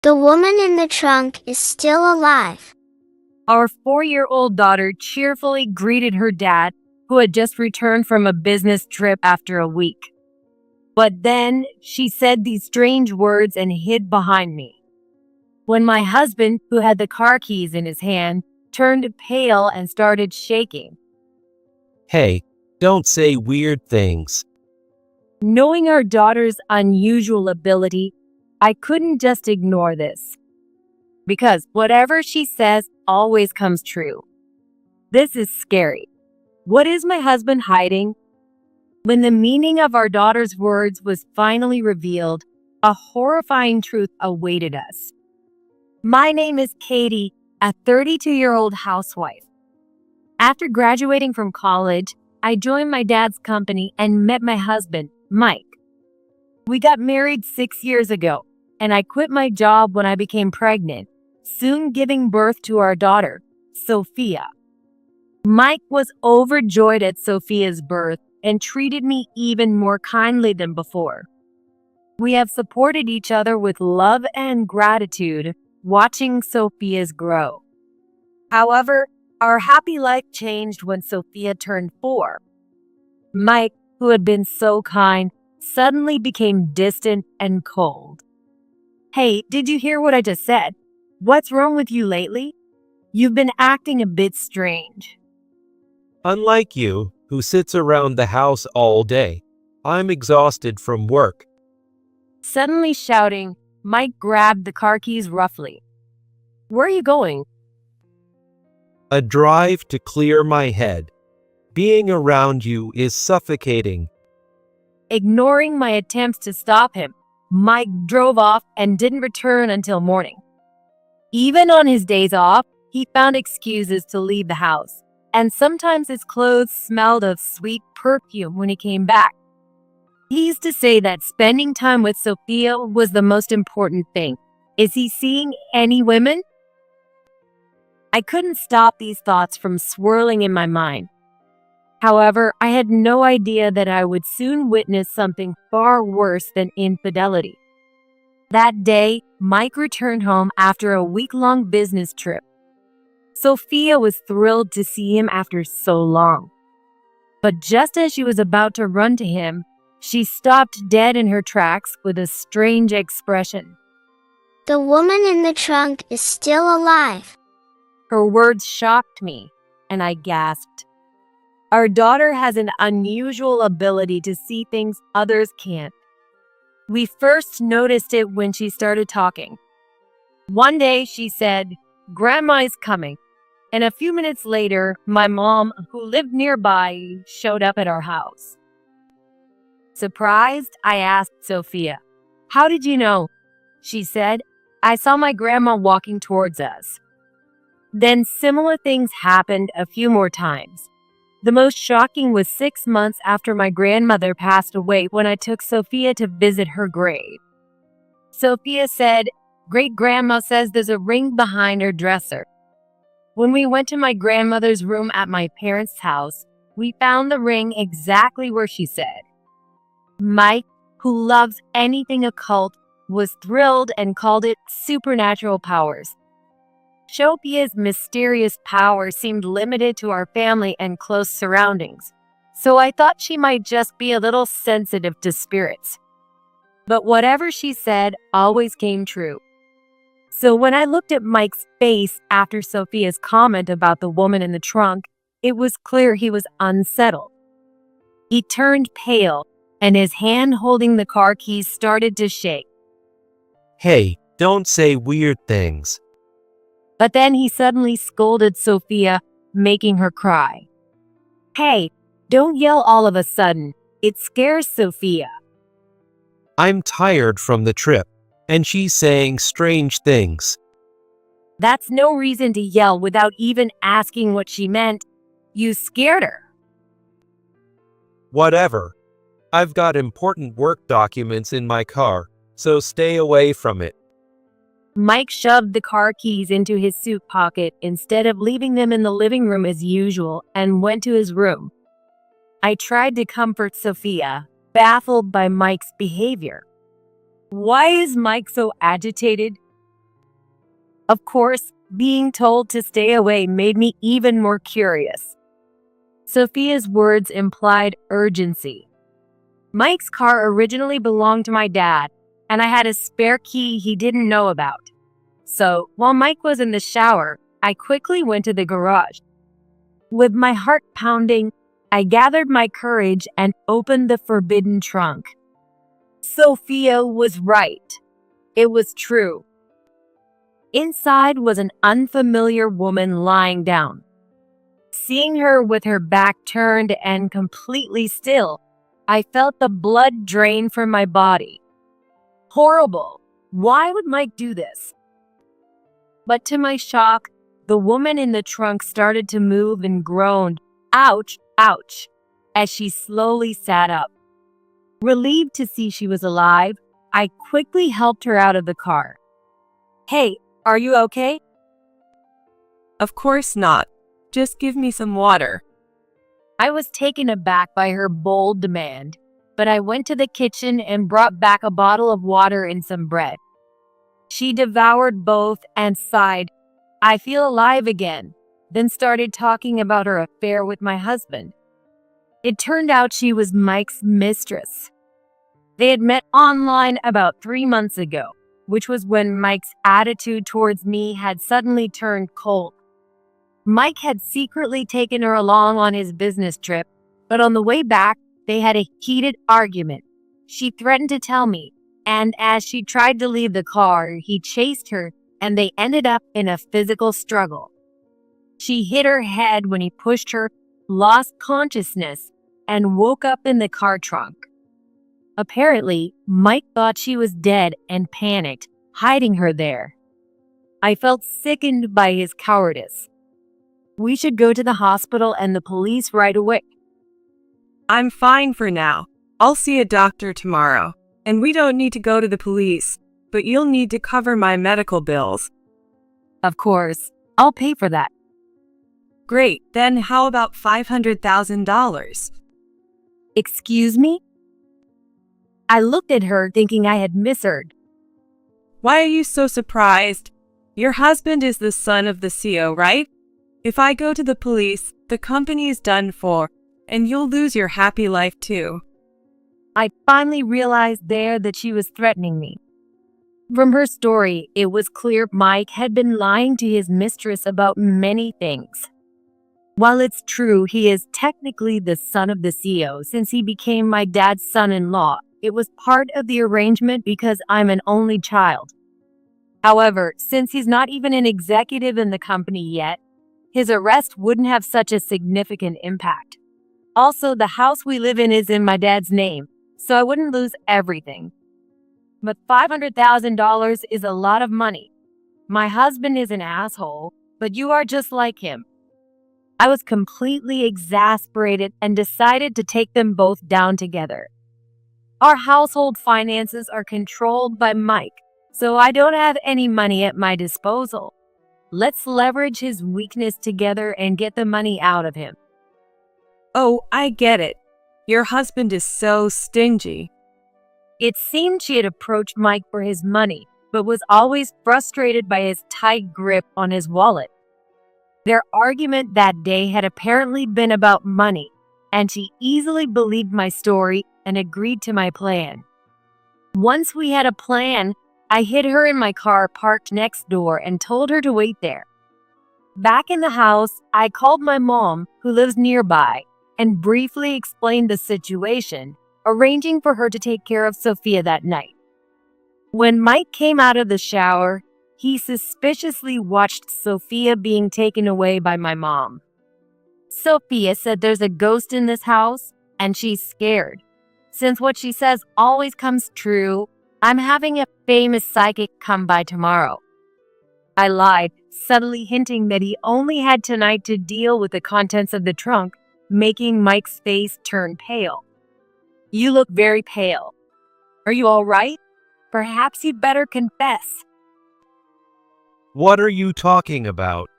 The woman in the trunk is still alive. Our 4-year-old daughter cheerfully greeted her dad, who had just returned from a business trip after a week. But then she said these strange words and hid behind me. When my husband, who had the car keys in his hand, turned pale and started shaking. Hey, don't say weird things. Knowing our daughter's unusual ability, I couldn't just ignore this. Because whatever she says always comes true. This is scary. What is my husband hiding? When the meaning of our daughter's words was finally revealed, a horrifying truth awaited us. My name is Katie, a 32-year-old housewife. After graduating from college, I joined my dad's company and met my husband, Mike. We got married 6 years ago, and I quit my job when I became pregnant, soon giving birth to our daughter, Sophia. Mike was overjoyed at Sophia's birth and treated me even more kindly than before. We have supported each other with love and gratitude, watching Sophia's grow. However, our happy life changed when Sophia turned 4. Mike, who had been so kind, suddenly became distant and cold. Hey, did you hear what I just said? What's wrong with you lately? You've been acting a bit strange. Unlike you, who sits around the house all day, I'm exhausted from work. Suddenly shouting, Mike grabbed the car keys roughly. Where are you going? A drive to clear my head. Being around you is suffocating. Ignoring my attempts to stop him, Mike drove off and didn't return until morning. Even on his days off, he found excuses to leave the house, and sometimes his clothes smelled of sweet perfume when he came back. He used to say that spending time with Sophia was the most important thing. Is he seeing any women? I couldn't stop these thoughts from swirling in my mind. However, I had no idea that I would soon witness something far worse than infidelity. That day, Mike returned home after a week-long business trip. Sophia was thrilled to see him after so long. But just as she was about to run to him, she stopped dead in her tracks with a strange expression. The woman in the trunk is still alive. Her words shocked me, and I gasped. Our daughter has an unusual ability to see things others can't. We first noticed it when she started talking. One day she said, "Grandma is coming." And a few minutes later, my mom, who lived nearby, showed up at our house. Surprised, I asked Sophia, "How did you know?" She said, "I saw my grandma walking towards us." Then similar things happened a few more times. The most shocking was 6 months after my grandmother passed away when I took Sophia to visit her grave. Sophia said, "Great-grandma says there's a ring behind her dresser." When we went to my grandmother's room at my parents' house, we found the ring exactly where she said. Mike, who loves anything occult, was thrilled and called it supernatural powers. Sophia's mysterious power seemed limited to our family and close surroundings, so I thought she might just be a little sensitive to spirits. But whatever she said always came true. So when I looked at Mike's face after Sophia's comment about the woman in the trunk, it was clear he was unsettled. He turned pale, and his hand holding the car keys started to shake. Hey, don't say weird things. But then he suddenly scolded Sophia, making her cry. Hey, don't yell all of a sudden. It scares Sophia. I'm tired from the trip, and she's saying strange things. That's no reason to yell without even asking what she meant. You scared her. Whatever. I've got important work documents in my car, so stay away from it. Mike shoved the car keys into his suit pocket instead of leaving them in the living room as usual and went to his room. I tried to comfort Sophia, baffled by Mike's behavior. Why is Mike so agitated? Of course, being told to stay away made me even more curious. Sophia's words implied urgency. Mike's car originally belonged to my dad, and I had a spare key he didn't know about. So, while Mike was in the shower, I quickly went to the garage. With my heart pounding, I gathered my courage and opened the forbidden trunk. Sophia was right. It was true. Inside was an unfamiliar woman lying down. Seeing her with her back turned and completely still, I felt the blood drain from my body. Horrible. Why would Mike do this? But to my shock, the woman in the trunk started to move and groaned, "Ouch, ouch," as she slowly sat up. Relieved to see she was alive, I quickly helped her out of the car. "Hey, are you okay?" Of course not. Just give me some water. I was taken aback by her bold demand, but I went to the kitchen and brought back a bottle of water and some bread. She devoured both and sighed, "I feel alive again," then started talking about her affair with my husband. It turned out she was Mike's mistress. They had met online about 3 months ago, which was when Mike's attitude towards me had suddenly turned cold. Mike had secretly taken her along on his business trip, but on the way back, they had a heated argument. She threatened to tell me, and as she tried to leave the car, he chased her, and they ended up in a physical struggle. She hit her head when he pushed her, lost consciousness, and woke up in the car trunk. Apparently, Mike thought she was dead and panicked, hiding her there. I felt sickened by his cowardice. We should go to the hospital and the police right away. I'm fine for now. I'll see a doctor tomorrow. And we don't need to go to the police, but you'll need to cover my medical bills. Of course, I'll pay for that. Great, then how about $500,000? Excuse me? I looked at her thinking I had misheard. Why are you so surprised? Your husband is the son of the CEO, right? If I go to the police, the company's done for, and you'll lose your happy life too. I finally realized there that she was threatening me. From her story, it was clear Mike had been lying to his mistress about many things. While it's true he is technically the son of the CEO since he became my dad's son-in-law, it was part of the arrangement because I'm an only child. However, since he's not even an executive in the company yet, his arrest wouldn't have such a significant impact. Also, the house we live in is in my dad's name, so I wouldn't lose everything. But $500,000 is a lot of money. My husband is an asshole, but you are just like him. I was completely exasperated and decided to take them both down together. Our household finances are controlled by Mike, so I don't have any money at my disposal. Let's leverage his weakness together and get the money out of him. Oh, I get it. Your husband is so stingy. It seemed she had approached Mike for his money, but was always frustrated by his tight grip on his wallet. Their argument that day had apparently been about money, and she easily believed my story and agreed to my plan. Once we had a plan, I hid her in my car parked next door and told her to wait there. Back in the house, I called my mom, who lives nearby, and briefly explained the situation, arranging for her to take care of Sophia that night. When Mike came out of the shower, he suspiciously watched Sophia being taken away by my mom. Sophia said there's a ghost in this house, and she's scared. Since what she says always comes true, I'm having a famous psychic come by tomorrow. I lied, subtly hinting that he only had tonight to deal with the contents of the trunk, making Mike's face turn pale. You look very pale. Are you all right? Perhaps you'd better confess. What are you talking about?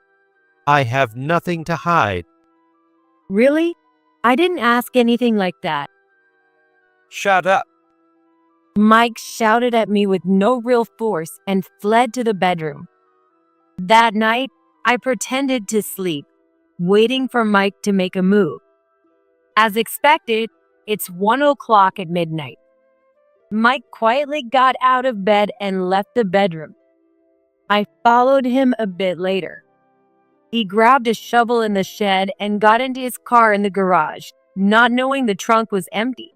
I have nothing to hide. Really? I didn't ask anything like that. Shut up. Mike shouted at me with no real force and fled to the bedroom. That night, I pretended to sleep, waiting for Mike to make a move. As expected, it's 1 o'clock at midnight. Mike quietly got out of bed and left the bedroom. I followed him a bit later. He grabbed a shovel in the shed and got into his car in the garage, not knowing the trunk was empty.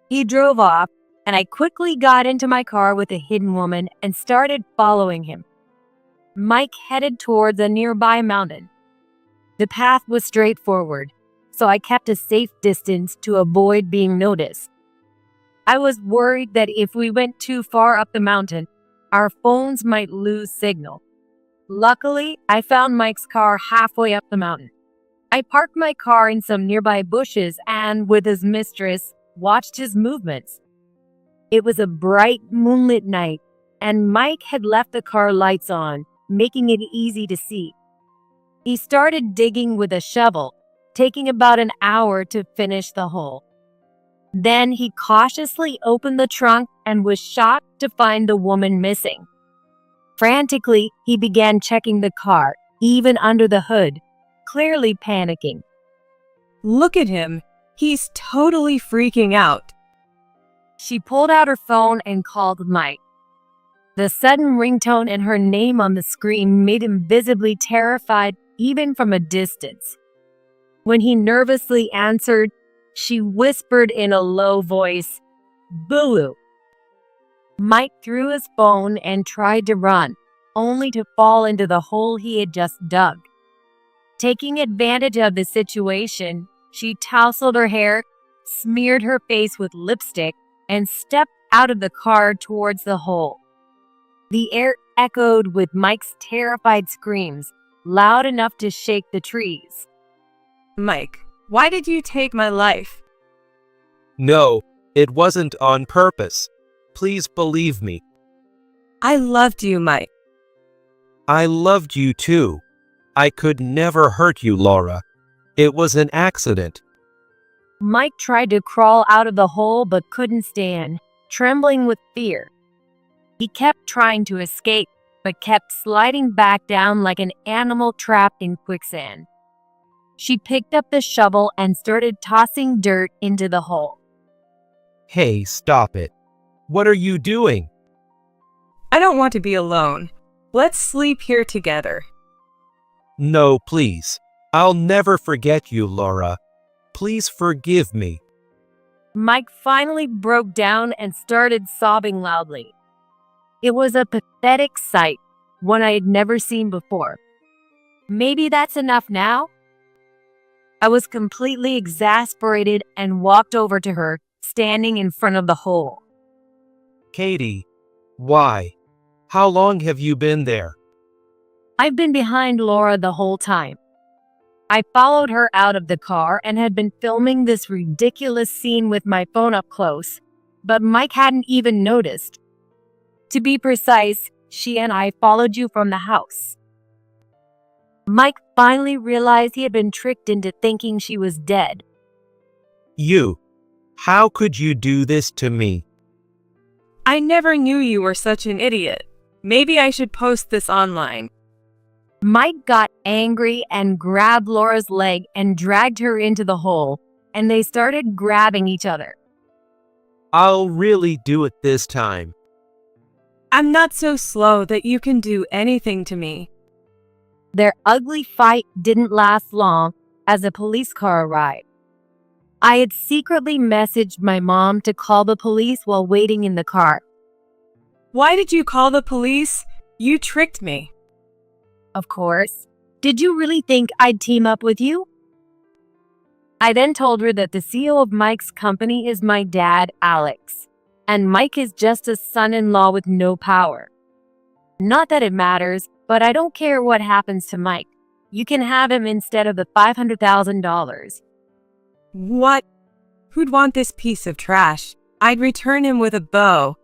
He drove off, and I quickly got into my car with a hidden woman and started following him. Mike headed towards a nearby mountain. The path was straightforward, so I kept a safe distance to avoid being noticed. I was worried that if we went too far up the mountain, our phones might lose signal. Luckily, I found Mike's car halfway up the mountain. I parked my car in some nearby bushes and, with his mistress, watched his movements. It was a bright moonlit night, and Mike had left the car lights on, making it easy to see. He started digging with a shovel, taking about an hour to finish the hole. Then he cautiously opened the trunk and was shocked to find the woman missing. Frantically, he began checking the car, even under the hood, clearly panicking. Look at him. He's totally freaking out. She pulled out her phone and called Mike. The sudden ringtone and her name on the screen made him visibly terrified even from a distance. When he nervously answered, she whispered in a low voice, "Boo." Mike threw his phone and tried to run, only to fall into the hole he had just dug. Taking advantage of the situation, she tousled her hair, smeared her face with lipstick, and stepped out of the car towards the hole. The air echoed with Mike's terrified screams, loud enough to shake the trees. Mike, why did you take my life? No, it wasn't on purpose. Please believe me. I loved you, Mike. I loved you too. I could never hurt you, Laura. It was an accident. Mike tried to crawl out of the hole but couldn't stand, trembling with fear. He kept trying to escape, but kept sliding back down like an animal trapped in quicksand. She picked up the shovel and started tossing dirt into the hole. Hey, stop it. What are you doing? I don't want to be alone. Let's sleep here together. No, please. I'll never forget you, Laura. Please forgive me. Mike finally broke down and started sobbing loudly. It was a pathetic sight, one I had never seen before. Maybe that's enough now? I was completely exasperated and walked over to her, standing in front of the hole. Katie, why? How long have you been there? I've been behind Laura the whole time. I followed her out of the car and had been filming this ridiculous scene with my phone up close, but Mike hadn't even noticed. To be precise, she and I followed you from the house. Mike finally realized he had been tricked into thinking she was dead. You. How could you do this to me? I never knew you were such an idiot. Maybe I should post this online. Mike got angry and grabbed Laura's leg and dragged her into the hole, and they started grabbing each other. I'll really do it this time. I'm not so slow that you can do anything to me. Their ugly fight didn't last long as a police car arrived. I had secretly messaged my mom to call the police while waiting in the car. Why did you call the police? You tricked me. Of course. Did you really think I'd team up with you? I then told her that the CEO of Mike's company is my dad, Alex, and Mike is just a son-in-law with no power. Not that it matters, but I don't care what happens to Mike. You can have him instead of the $500,000. What? Who'd want this piece of trash? I'd return him with a bow.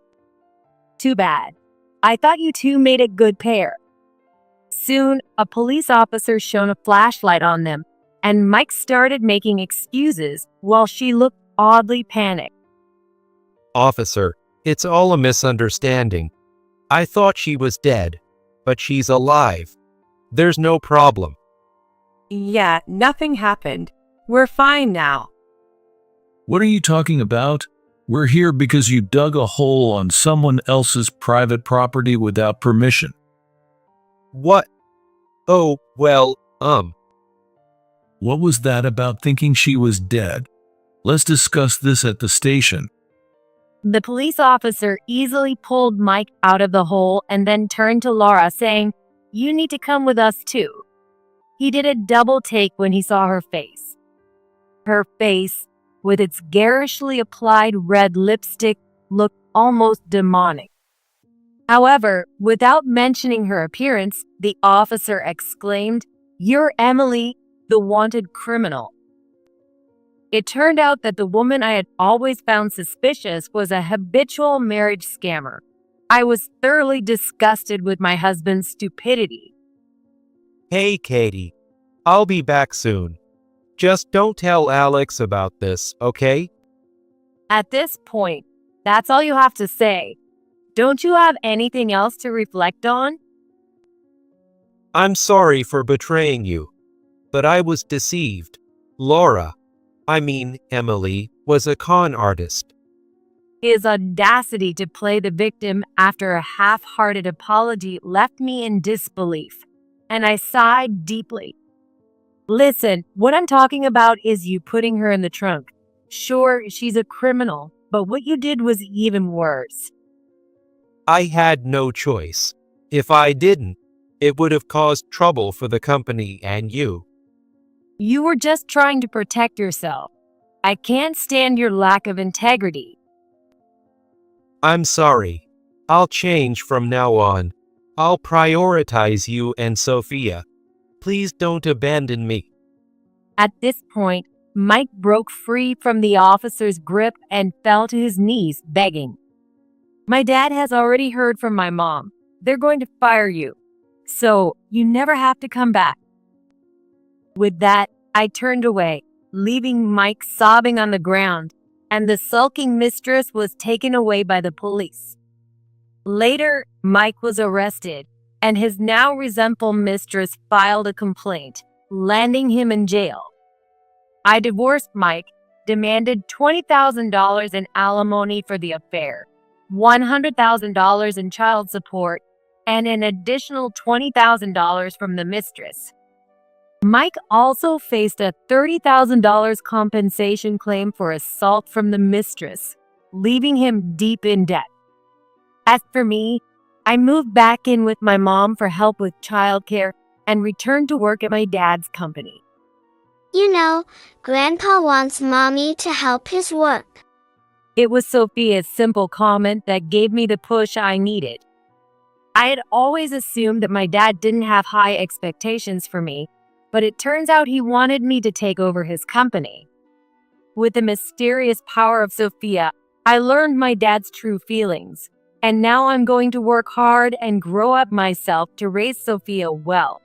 Too bad. I thought you two made a good pair. Soon, a police officer shone a flashlight on them, and Mike started making excuses while she looked oddly panicked. Officer, it's all a misunderstanding. I thought she was dead. but she's alive. There's no problem. Yeah, nothing happened. We're fine now. What are you talking about? We're here because you dug a hole on someone else's private property without permission. What? Oh, well, What was that about thinking she was dead? Let's discuss this at the station. The police officer easily pulled Mike out of the hole and then turned to Laura, saying, "You need to come with us too." He did a double take when he saw her face. Her face, with its garishly applied red lipstick, looked almost demonic. However, without mentioning her appearance, the officer exclaimed, "You're Emily, the wanted criminal." It turned out that the woman I had always found suspicious was a habitual marriage scammer. I was thoroughly disgusted with my husband's stupidity. Hey, Katie. I'll be back soon. Just don't tell Alex about this, okay? At this point, that's all you have to say. Don't you have anything else to reflect on? I'm sorry for betraying you, but I was deceived. Emily, was a con artist. His audacity to play the victim after a half-hearted apology left me in disbelief, and I sighed deeply. Listen, what I'm talking about is you putting her in the trunk. Sure, she's a criminal, but what you did was even worse. I had no choice. If I didn't, it would have caused trouble for the company and you. You were just trying to protect yourself. I can't stand your lack of integrity. I'm sorry. I'll change from now on. I'll prioritize you and Sophia. Please don't abandon me. At this point, Mike broke free from the officer's grip and fell to his knees, begging. My dad has already heard from my mom. They're going to fire you. So you never have to come back. With that, I turned away, leaving Mike sobbing on the ground, and the sulking mistress was taken away by the police. Later, Mike was arrested, and his now resentful mistress filed a complaint, landing him in jail. I divorced Mike, demanded $20,000 in alimony for the affair, $100,000 in child support, and an additional $20,000 from the mistress. Mike also faced a $30,000 compensation claim for assault from the mistress, leaving him deep in debt. As for me, I moved back in with my mom for help with childcare and returned to work at my dad's company. You know, Grandpa wants Mommy to help his work. It was Sophia's simple comment that gave me the push I needed. I had always assumed that my dad didn't have high expectations for me, but it turns out he wanted me to take over his company. With the mysterious power of Sophia, I learned my dad's true feelings, and now I'm going to work hard and grow up myself to raise Sophia well.